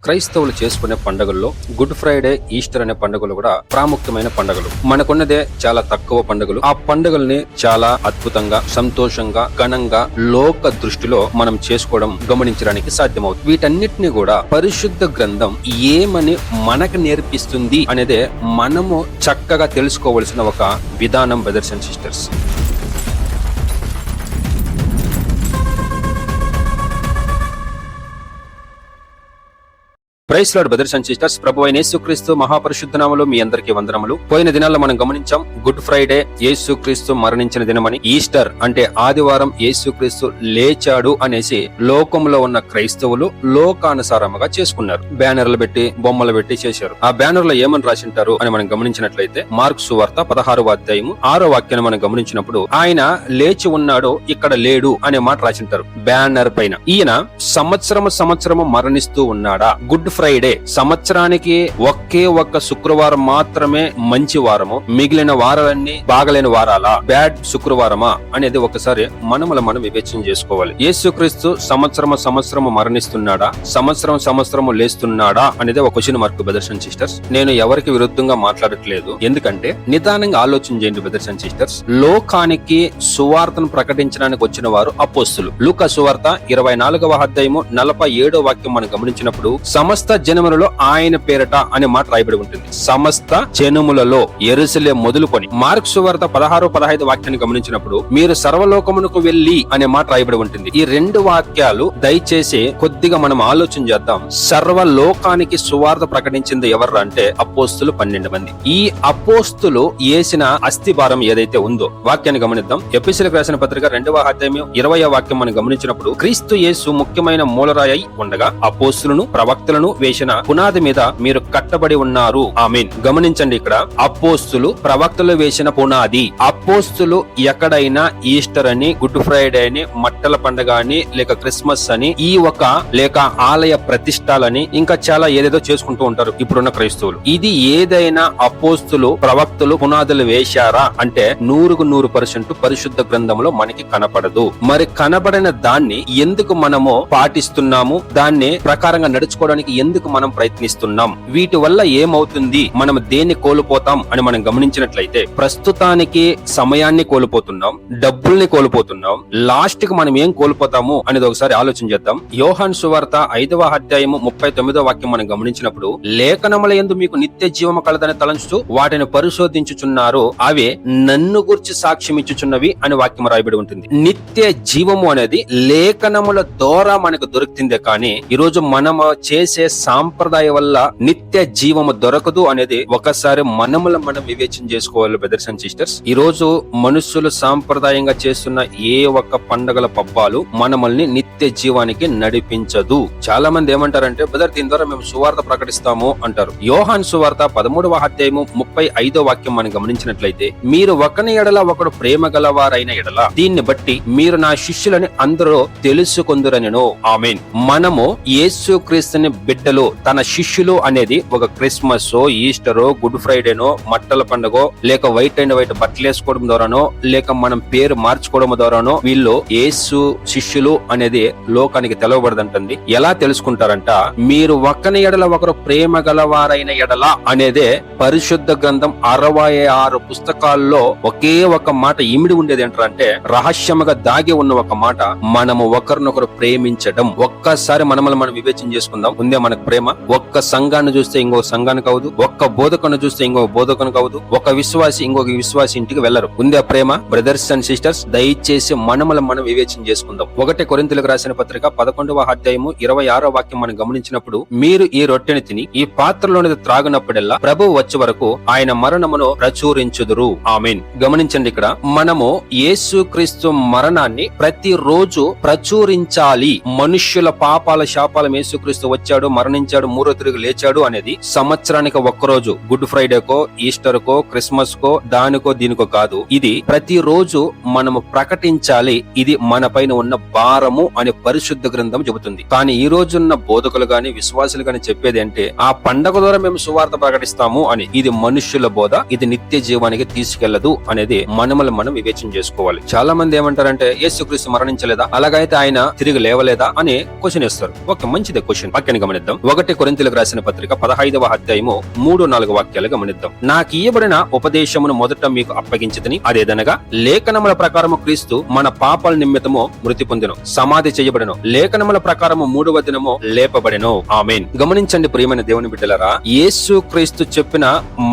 క్రైస్తవులు చేసుకునే పండుగల్లో గుడ్ ఫ్రైడే, ఈస్టర్ అనే పండుగలు కూడా ప్రాముఖ్యమైన పండుగలు. మనకున్నదే చాలా తక్కువ పండుగలు. ఆ పండుగల్ని చాలా అద్భుతంగా, సంతోషంగా, ఘనంగా లోక దృష్టిలో మనం చేసుకోవడం గమనించడానికి సాధ్యమవుతుంది. వీటన్నిటిని కూడా పరిశుద్ధ గ్రంథం ఏమని మనకు నేర్పిస్తుంది అనేదే మనము చక్కగా తెలుసుకోవలసిన ఒక విధానం. Brothers and sisters, praise lord brothers and sisters. ప్రభువైన యేసుక్రీస్తు మహాపరిశుద్ధ నామములో మీ అందరికీ వందనములు. పోయిన దినాల్లో మనం గమనించాం గుడ్ ఫ్రైడే యేసుక్రీస్తు మరణించిన దినమని, ఈస్టర్ అంటే ఆదివారం యేసుక్రీస్తు లేచాడు అనేసి లోకంలో ఉన్న క్రైస్తవులు లోకానుసారముగా చేసుకున్నారు. బ్యానర్లు పెట్టి, బొమ్మలు పెట్టి చేశారు. ఆ బ్యానర్ లో ఏమని రాసింటారు అని మనం గమనించినట్లయితే మార్కు సువార్త 16వ అధ్యాయము 6వ వాక్యాన్ని మనం గమనించినప్పుడు ఆయన లేచి ఉన్నాడు, ఇక్కడ లేడు అనే మాట రాసింటారు బ్యానర్ పైన. ఈయన సంవత్సరము మరణిస్తూ ఉన్నాడా? గుడ్ ఫ్రైడే సంవత్సరానికి ఒకే ఒక్క శుక్రవారం మాత్రమే మంచి వారము, మిగిలిన వారాలన్నీ బాగలేని వారాలా, బ్యాడ్ శుక్రవారమా అనేది ఒకసారి మనం వివేచన చేసుకోవాలి. యేసుక్రీస్తు సంవత్సరము మరణిస్తున్నాడా, సంవత్సరము లేస్తున్నాడా అనేది ఒక question mark. Brothers and sisters, నేను ఎవరికి విరుద్ధంగా మాట్లాడట్లేదు. ఎందుకంటే నిదానంగా ఆలోచన చేయండి బ్రదర్స్ అండ్ సిస్టర్స్. లోకానికి సువార్తను ప్రకటించడానికి వచ్చిన వారు అపోస్తులు. లూకా సువార్త 24వ అధ్యాయము 47వ వాక్యం మనం గమనించినప్పుడు సమస్త జనములలో ఆయన పేరట అనే మాట రాయబడి ఉంటుంది. సమస్త జనములలో, యెరూషలేము మొదలుకొని. మార్కు సువార్త 16-15 వాక్యాన్ని గమనించినప్పుడు మీరు సర్వలోకమునకు వెళ్లి అనే మాట రాయబడి ఉంటుంది. ఈ రెండు వాక్యాలు దయచేసి కొద్దిగా మనం ఆలోచన చేద్దాం. సర్వలోకానికి సువార్త ప్రకటించింది ఎవరు అంటే అపోస్తులు 12 మంది. ఈ అపోస్తులు వేసిన అస్థిభారం ఏదైతే ఉందో వాక్యాన్ని గమనిద్దాం. ఎఫెసీయులకు రాసిన పత్రిక 2వ అధ్యాయం 20వ వాక్యం మనం గమనించినప్పుడు క్రీస్తు యేసు ముఖ్యమైన మూలరాయి ఉండగా అపోస్తులను, ప్రవక్తలను వేసిన పునాది మీద మీరు కట్టబడి ఉన్నారు. ఆమేన్. గమనించండి, ఇక్కడ అపోస్తులు, ప్రవక్తలు వేసిన పునాది. అపోస్తులు ఎక్కడైనా ఈస్టర్ అని, గుడ్ ఫ్రైడే అని, మట్టల పండుగ అని, లేక క్రిస్మస్ అని, ఈ ఒక లేక ఆలయ ప్రతిష్టాలని, ఇంకా చాలా ఏదేదో చేసుకుంటూ ఉంటారు ఇప్పుడున్న క్రైస్తవులు. ఇది ఏదైనా అపోస్తులు, ప్రవక్తలు పునాదులు వేశారా అంటే 100% పరిశుద్ధ గ్రంథంలో మనకి కనపడదు. మరి కనబడిన దాన్ని ఎందుకు మనము పాటిస్తున్నాము, దాన్ని ప్రకారంగా నడుచుకోవడానికి ఎందుకు మనం ప్రయత్నిస్తున్నాం, వీటి వల్ల ఏమవుతుంది, మనం దేన్ని కోల్పోతాం అని మనం గమనించినట్లయితే ప్రస్తుతానికి సమయాన్ని కోల్పోతున్నాం, డబ్బుల్ని కోల్పోతున్నాం. లాస్ట్ కి మనం ఏం కోల్పోతాము అనేది ఒకసారి ఆలోచన చేద్దాం. యోహాను సువార్త 5వ అధ్యాయము 39వ వాక్యం మనం గమనించినప్పుడు లేఖనముల యందు మీకు నిత్య జీవము కలదని తలంచుతూ వాటిని పరిశోధించుచున్నారు, అవే నన్ను గురించి సాక్ష్యం ఇచ్చుచున్నవి అని వాక్యం రాయబడి ఉంటుంది. నిత్య జీవము అనేది లేఖనముల ద్వారా మనకు దొరుకుతుందే కానీ ఈరోజు మనం చేసే సాంప్రదాయ వల్ల నిత్య జీవము దొరకదు అనేది ఒకసారి మనం వివేచన చేసుకోవాలి బ్రదర్స్ అండ్ సిస్టర్స్. ఈ రోజు మనుషులు సాంప్రదాయంగా చేస్తున్న ఏ ఒక్క పండుగల పబ్బాలు మనల్ని నిత్య జీవానికి నడిపించదు. చాలా మంది ఏమంటారంటే బ్రదర్ దీని ద్వారా మేము సువార్త ప్రకటిస్తాము అంటారు. యోహాను సువార్త 13వ అధ్యాయము 35వ వాక్యం మనం గమనించినట్లయితే మీరు ఒకని ఎడల ఒకడు ప్రేమ గలవారైన ఎడల దీన్ని బట్టి మీరు నా శిష్యులని అందరూ తెలుసుకొందురనెను. ఆమేన్. మనము యేసుక్రీస్తుని బిడ్డలు, తన శిష్యులు అనేది ఒక క్రిస్మస్, ఈస్టరో, గుడ్ ఫ్రైడేనో, మట్టల పండుగో, లేక వైట్ అండ్ వైట్ బట్టలు వేసుకోవడం ద్వారానో, లేక మనం పేరు మార్చుకోవడం ద్వారానో వీళ్ళు యేసు శిష్యులు అనేది లోకానికి తెలవబడదంటుంది. ఎలా తెలుసుకుంటారంట, మీరు ఒకని ఎడల ఒకరు ప్రేమ గలవారైన ఎడల అనేదే పరిశుద్ధ గ్రంథం 66 పుస్తకాల్లో ఒకే ఒక మాట ఇమిడి ఉండేది ఏంటంటే రహస్యముగా దాగి ఉన్న ఒక మాట, మనము ఒకరినొకరు ప్రేమించడం. ఒక్కసారి మనల్ని మనం వివేచన చేసుకుందాం. ఉందే మనకు ప్రేమ? ఒక్క సంఘాన్ని చూస్తే ఇంకొక సంఘానికి అవదు, ఒక్క బోధకుని చూస్తే ఇంకొక బోధకునికి అవదు, ఒక విశ్వాసి ఇంకొక విశ్వాసి ఇంటికి వెళ్లరు. ఉందే ప్రేమ? బ్రదర్స్ అండ్ సిస్టర్స్, దయచేసి మనం వివేచన చేసుకుందాం. 1 కొరింథీయులకు రాసిన పత్రిక 11వ అధ్యాయము 26వ వాక్యం మనం గమనించినప్పుడు మీరు ఈ రొట్టెని తిని ఈ పాత్రలోనిది త్రాగునప్పుడల్లా ప్రభువు వచ్చే వరకు ఆయన మరణమును ప్రచురించుదురు. ఆమేన్. గమనించండి, ఇక్కడ మనము యేసుక్రీస్తు మరణాన్ని ప్రతిరోజు ప్రచురించాలి. మనుష్యుల పాపాల శాపాల యేసుక్రీస్తు వచ్చాడు, మరణించాడు, మూడో తిరిగి లేచాడు అనేది సంవత్సరానికి ఒక్కరోజు గుడ్ ఫ్రైడేకో, ఈస్టర్ కో, క్రిస్మస్ కో, దానికో దీనికో కాదు. ఇది ప్రతిరోజు మనము ప్రకటించాలి. ఇది మన పైన ఉన్న భారము అని పరిశుద్ధ గ్రంథం చెబుతుంది. కానీ ఈ రోజున్న బోధకులు గాని, విశ్వాసులు గాని చెప్పేది అంటే ఆ పండగ ద్వారా మేము సువార్త ప్రకటిస్తాము అని. ఇది మనుష్యుల బోధ, ఇది నిత్య జీవానికి తీసుకెళ్లదు అనేది మనం వివేచన చేసుకోవాలి. చాలా మంది ఏమంటారంటే యేసుక్రీస్తు మరణించలేదా, అలాగైతే ఆయన తిరిగి లేవలేదా అని క్వశ్చన్ ఇస్తారు. ఒక మంచిదే క్వశ్చన్. వాక్యాన్ని గమనిద్దాం. గమనిద్దాం. 1 కొరింథీయులకు రాసిన పత్రిక 15వ అధ్యాయము 3-4 వాక్యాలు గమనిద్దాం. నాకు ఇయ్యబడిన ఉపదేశమును మొదట మీకు అప్పగించితిని, అదేదనగా లేఖనముల ప్రకారము క్రీస్తు మన పాపాల నిమిత్తము మృతి పొందెను, సమాధి చేయబడెను, లేఖనముల ప్రకారము 3వ దినము లేపబడెను. ఆమేన్. గమనించండి ప్రియమైన దేవుని బిడ్డలారా, యేసు క్రీస్తు చెప్పిన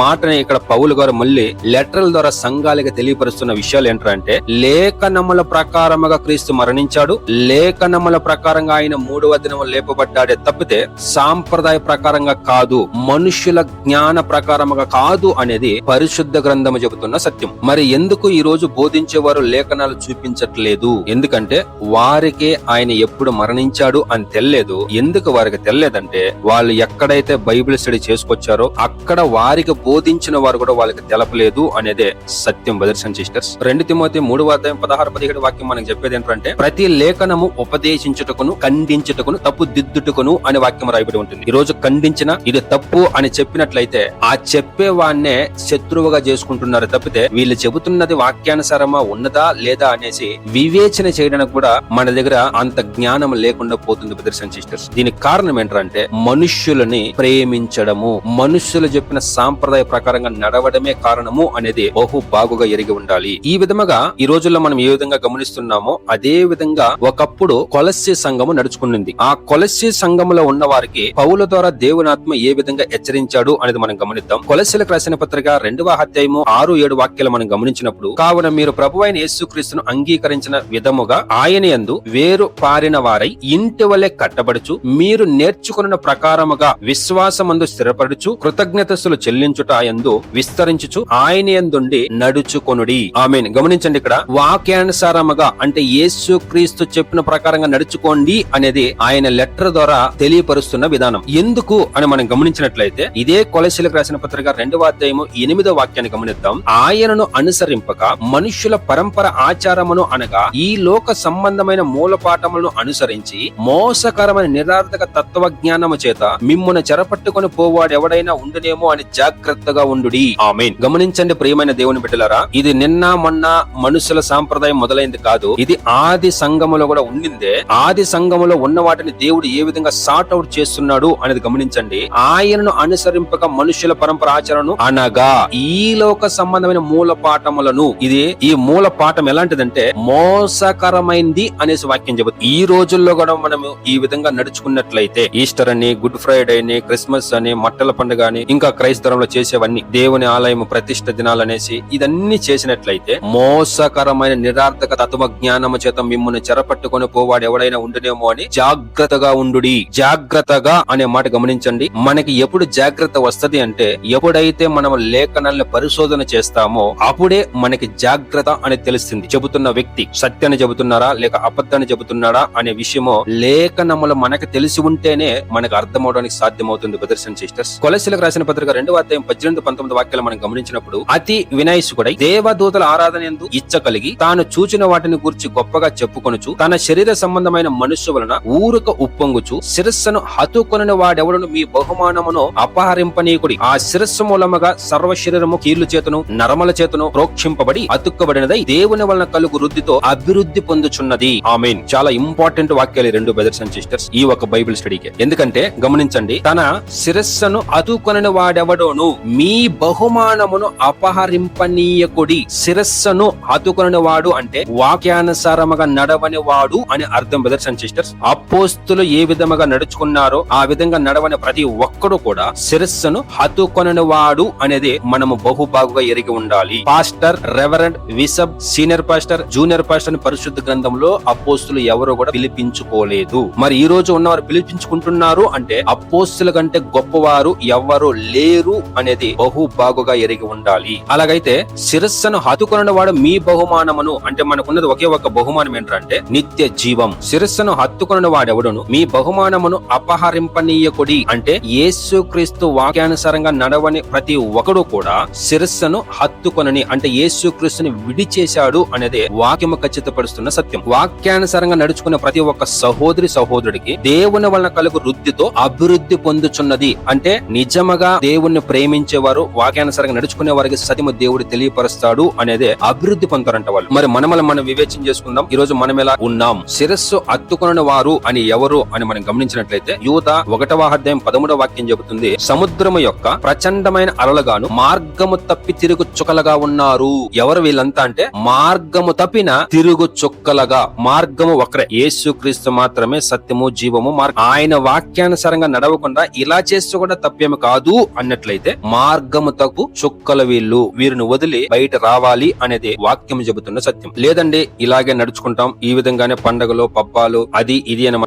మాటని ఇక్కడ పౌలు గారు మళ్ళీ లెటర్ల ద్వారా సంఘాలకు తెలియపరుస్తున్న విషయాలు ఏంటంటే, లేఖనముల ప్రకారముగా క్రీస్తు మరణించాడు, లేఖనముల ప్రకారంగా ఆయన 3వ దినము లేపబడ్డాడే తప్పితే సాంప్రదాయ ప్రకారంగా కాదు, మనుషుల జ్ఞాన ప్రకారముగా కాదు అనేది పరిశుద్ధ గ్రంథము చెబుతున్న సత్యం. మరి ఎందుకు ఈ రోజు బోధించేవారు లేఖనాలు చూపించట్లేదు? ఎందుకంటే వారికి ఆయన ఎప్పుడు మరణించాడు అని తెలియలేదు. ఎందుకు వారికి తెలియదంటే, వాళ్ళు ఎక్కడైతే బైబిల్ స్టడీ చేసుకొచ్చారో అక్కడ వారికి బోధించిన వారు కూడా వాళ్ళకి తెలపలేదు అనేదే సత్యం. బ్రదర్స్ అండ్ సిస్టర్స్, 2 తిమోతి 3వ అధ్యాయం 16-17 వాక్యం మనకు చెప్పేది ఏంటంటే, ప్రతి లేఖనము ఉపదేశించుటకును, ఖండించుటకును, తప్పు దిద్దుటకును అనే వాక్యం రాయబడి ఉంటుంది. ఈ రోజు ఖండించిన ఇది తప్పు అని చెప్పినట్లయితే ఆ చెప్పేవాన్నే శత్రువుగా చేసుకుంటున్నారు తప్పితే వీళ్ళు చెబుతున్నది వాక్యానుసారమా ఉన్నదా లేదా అనేసి వివేచన చేయడానికి కూడా మన దగ్గర అంత జ్ఞానం లేకుండా పోతుంది. బ్రదర్స్ అండ్ సిస్టర్స్, దీనికి కారణం ఏంటంటే మనుష్యులని ప్రేమించడము, మనుష్యులు చెప్పిన సాంప్రదాయ ప్రకారంగా నడవడమే కారణము అనేది బహు బాగుగా ఎరిగి ఉండాలి. ఈ విధముగా ఈ రోజుల్లో మనం ఏ విధంగా గమనిస్తున్నామో అదే విధంగా ఒకప్పుడు కొలస్సీ సంఘము నడుచుకున్నది. ఆ కొలస్సీ సంఘములో ఉన్న వారికి పౌలు ద్వారా దేవుని ఆత్మ ఏ విధంగా హెచ్చరించాడు అనేది మనం గమనిద్దాం. కొలస్సీలకు రాసిన పత్రిక 2వ అధ్యాయము 6-7 వాక్యాలు మనం గమనించినప్పుడు, కావున మీరు ప్రభువైన యేసుక్రీస్తును అంగీకరించిన విధముగా ఆయన యందు వేరు పారిన వారై ఇంటి వలె కట్టబడుచు, మీరు నేర్చుకున్న ప్రకారముగా విశ్వాసమందు స్థిరపడుచు, కృతజ్ఞతలు చెల్లించుట యందు విస్తరించుచు ఆయన యందుండి నడుచుకొనుడి. ఆమేన్. గమనించండి, ఇక్కడ వాక్యానుసారముగా అంటే యేసు క్రీస్తు చెప్పిన ప్రకారంగా నడుచుకోండి అనేది ఆయన లెటర్ ద్వారా తెలియపరుస్తున్న విధానం. ఎందుకు అని మనం గమనించినట్లయితే, ఇదే కొలస్సీలకు రాసిన పత్రిక 2వ అధ్యాయము 8వ వాక్యాన్ని గమనిద్దాం. ఆయనను అనుసరింపక మనుష్యుల పరంపర ఆచారమును అనగా ఈ లోక సంబంధమైన మూలపాఠములను అనుసరించి మోసకరమైన నిరార్థక తత్వజ్ఞానము చేత మిమ్మును చెరపట్టుకొని పోవాడు ఎవడైనా ఉండునేమో అని జాగ్రత్తగా ఉండుడి. ఆమేన్. గమనించండి ప్రియమైన దేవుని బిడ్డలారా, ఇది నిన్న మొన్న మనుషుల సాంప్రదాయం మొదలైంది కాదు. ఇది ఆది సంఘములో కూడా ఉండిందే. ఆది సంఘములో ఉన్న వాటిని దేవుడు ఏ విధంగా సార్ట్ అవుట్ చేస్తున్నాడు అనేది గమనించండి. ఆయనను అనుసరింపక మనుషుల పరంపర ఆచరణను అనగా ఈ లోక సంబంధమైన మూల పాఠములను, ఇది ఈ మూల పాఠం ఎలాంటిదంటే మోసకరమైంది అనేసి వాక్యం చెబుతుంది. ఈ రోజుల్లో కూడా మనము ఈ విధంగా నడుచుకున్నట్లయితే ఈస్టర్ అని, గుడ్ ఫ్రైడే అని, క్రిస్మస్ అని, మట్టల పండుగ అని, ఇంకా క్రైస్తవంలో చేసేవన్నీ దేవుని ఆలయం ప్రతిష్ఠ దినాలనేసి ఇదన్నీ చేసినట్లయితే మోసకరమైన నిరార్థక తత్వ జ్ఞానము చేత మిమ్మును చెరపట్టుకొని పోవాడు ఎవడైనా ఉండునేమో అని జాగ్రత్తగా ఉండుడి. జాగ్రత్తగా అనే మాట గమనించండి. మనకి ఎప్పుడు జాగ్రత్త వస్తది అంటే, ఎప్పుడైతే మనం లేఖనాలను పరిశోధన చేస్తామో అప్పుడే మనకి జాగ్రత్త అనేది తెలుస్తుంది. చెబుతున్న వ్యక్తి సత్యాన్ని చెబుతున్నారా లేక అబద్ధాన్ని చెబుతున్నాడా అనే విషయము లేఖనములు మనకు తెలిసి ఉంటేనే మనకు అర్థమవడానికి సాధ్యమవుతుంది. బ్రదర్స్ అండ్ సిస్టర్స్, కొలస్సీలకు రాసిన పత్రిక 2వ అధ్యాయం 18-19 వాక్యాలు మనం గమనించినప్పుడు, అతి వినయసుకుడై దేవదూతల ఆరాధన యందు ఇచ్చ కలిగి తాను చూచిన వాటిని గురించి గొప్పగా చెప్పుకొనుచు, తన శరీర సంబంధమైన మనుష్య వలన ఊరుక ఉప్పొంగుచు, శిరస్సును హతుకొనిన వాడెవడను మీ బహుమానమును అపహరింపనీకుడి. ఆ శిరస్సు మూలముగా సర్వ శరీరము కీళ్ల చేతను నరమల చేతను ప్రోక్షింపబడి అతుక్కబడినదై దేవుని వలన కలుగు వృద్ధితో అభివృద్ధి పొందుచున్నది. ఆమేన్. చాలా ఇంపార్టెంట్ వాక్యాలు 2 బ్రదర్స్ అండ్ సిస్టర్స్ ఈ ఒక బైబిల్ స్టడీకి. ఎందుకంటే గమనించండి, తన శిరస్సును హతుకొనిన వాడెవడోను మీ బహుమానమును అపహరింపనీయకుడి. శిరస్సును హతుకొనిన వాడు అంటే వాక్యానుసారముగా నడవని వాడు అని అర్థం. బ్రదర్స్ అండ్ సిస్టర్స్, అపోస్తులు ఏ విధముగా నడుచుకున్నారో ఆ విధంగా నడవని ప్రతి ఒక్కడు కూడా శిరస్సును హతుకొనిన వాడు అనేది మనము బహుబాగుగా ఎరిగి ఉండాలి. Pastor, reverend, bishop, senior pastor, junior pastor అని పరిశుద్ధ గ్రంథంలో అపోస్తులు ఎవరు కూడా పిలిపించుకోలేదు. మరి ఈ రోజు ఉన్నవారు పిలిపించుకుంటున్నారు అంటే అపోస్తుల కంటే గొప్పవారు ఎవరు లేరు అనేది బహుబాగుగా ఎరిగి ఉండాలి. అలాగైతే శిరస్సును హతుకొనిన వాడు మీ బహుమానమును అంటే మనకున్నది ఒకే ఒక బహుమానం ఏంటంటే నిత్య జీవం. శిరస్సును హత్తుకొనిన వాడెవడును మీ బహుమానమును అపహరింపనీయకుడి అంటే యేసుక్రీస్తు వాక్యానుసారంగా నడవని ప్రతి ఒక్కడు కూడా శిరస్సును హత్తుకొనని అంటే యేసుక్రీస్తుని విడిచేశాడు అనేది వాక్యము ఖచ్చితపరుస్తున్న సత్యం. వాక్యానుసారంగా నడుచుకున్న ప్రతి ఒక్క సహోదరి సహోదరుడికి దేవుని వలన కలుగు వృద్ధితో అభివృద్ధి పొందుచున్నది. అంటే నిజముగా దేవుణ్ణి ప్రేమించేవారు, వాక్యానుసారంగా నడుచుకునే వారికి సత్యము దేవుడు తెలియపరుస్తాడు అనేదే అభివృద్ధి పొందుతారంట వాళ్ళు. మరి మనమల మనం వివేచన చేసుకుందాం. ఈ రోజు మనం ఎలా ఉన్నాం? శిరస్సు హత్తుకొనిన వారు అని ఎవరు అని మనం గమనించినట్లయితే యూదా 1:13 చెబుతుంది, సముద్రము యొక్క ప్రచండమైన అలలుగాను మార్గము తప్పి తిరుగు చుక్కలుగా ఉన్నారు. ఎవరు వీళ్ళంతా అంటే మార్గము తప్పిన తిరుగు చుక్కలుగా. మార్గము ఒకరే, యేసుక్రీస్తు మాత్రమే సత్యము జీవము మార్గం. ఆయన వాక్యానుసారంగా నడవకుండా ఇలా చేస్తూ కూడా తప్పేమి కాదు అన్నట్లయితే మార్గము తప్పు చుక్కల వీరిని వదిలి బయట రావాలి అనేది వాక్యం చెబుతున్న సత్యం. లేదండి ఇలాగే నడుచుకుంటాం, ఈ విధంగానే పండగలు పబ్బాలు అది ఇది అని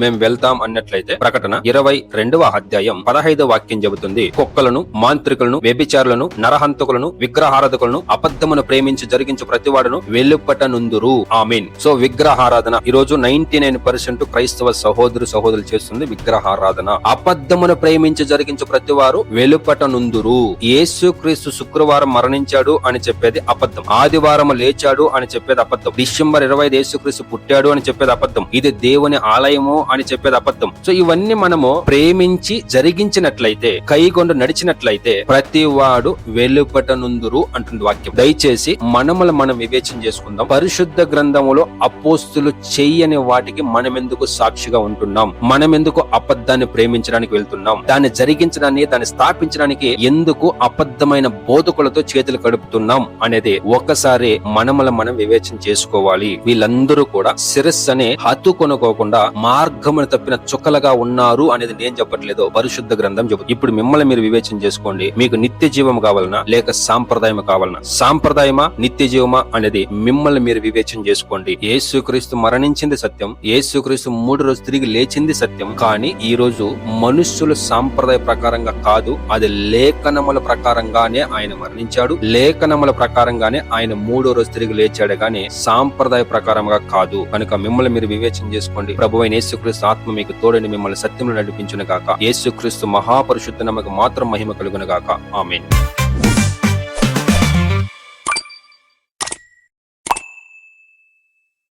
మేము వెళ్తాం అన్నట్లయితే ప్రకటన 22:15 చెబుతుంది, కుక్కలను, మాంత్రికులను, వ్యభిచారులను, నరహంతకులను, విగ్రహారాధకులను, అబద్ధమును ప్రేమించి జరిగించు ప్రతివాడును వెలుపటనుందురు. ఆమేన్. సో విగ్రహారాధన ఈ రోజు 99% క్రైస్తవ సహోదరులు చేస్తుంది విగ్రహారాధన. అబద్ధమును ప్రేమించి జరిగించు ప్రతివారు వెలుపటనుందురు. యేసుక్రీస్తు శుక్రవారం మరణించాడు అని చెప్పేది అబద్ధం, ఆదివారం లేచాడు అని చెప్పేది అబద్ధం, డిసెంబర్ 25 యేసుక్రీస్తు పుట్టాడు అని చెప్పేది అబద్ధం, ఇది దేవుని ఆలయము అని చెప్పేది అబద్ధం. సో ఇవన్నీ మనము ప్రేమించి జరిగించినట్లయితే, కైగొండు నడిచినట్లయితే ప్రతి వాడు వెలుపటనుందురు అంటుంది వాక్యం. దయచేసి మనం వివేచన చేసుకుందాం. పరిశుద్ధ గ్రంథములో అపోస్తులు చెయ్యని వాటికి మనమెందుకు సాక్షిగా ఉంటున్నాం? మనమెందుకు అబద్ధాన్ని ప్రేమించడానికి వెళ్తున్నాం? దాన్ని జరిగించడానికి, దాన్ని స్థాపించడానికి ఎందుకు అబద్ధమైన బోధకులతో చేతులు కడుపుతున్నాం అనేది ఒక్కసారి మనం వివేచన చేసుకోవాలి. వీళ్ళందరూ కూడా శిరస్సు అనే హత్తుకొనుకోకుండా మార్గమును తప్పిన చుక్కలుగా ఉన్నారు అనేది నేను చెప్పట్లేదు, పరిశుద్ధ గ్రంథం చెబుతుంది. ఇప్పుడు మిమ్మల్ని మీరు వివేచన చేసుకోండి. మీకు నిత్య జీవం కావాలనా లేక సాంప్రదాయం కావాలనా? సాంప్రదాయమా నిత్య జీవమా అనేది మిమ్మల్ని మీరు వివేచన చేసుకోండి. యేసుక్రీస్తు మరణించింది సత్యం, యేసుక్రీస్తు 3 రోజులు తిరిగి లేచింది సత్యం. కానీ ఈ రోజు మనుష్యులు సాంప్రదాయ ప్రకారంగా కాదు, అది లేఖనముల ప్రకారంగానే ఆయన మరణించాడు, లేఖనముల ప్రకారంగానే ఆయన 3వ రోజు తిరిగి లేచాడు, గాని సాంప్రదాయ ప్రకారంగా కాదు. కనుక మిమ్మల్ని మీరు వివేచన చేసుకోండి. ప్రభువైన యేసుక్రీస్తు ఆత్మ మీకు తోడని మిమ్మల్ని సత్యంలో నడిపించును గాక. యేసుక్రీస్తు మహాపరిశుద్ధ నామమునకు మాత్రం మహిమ కలుగును గాక. ఆమేన్.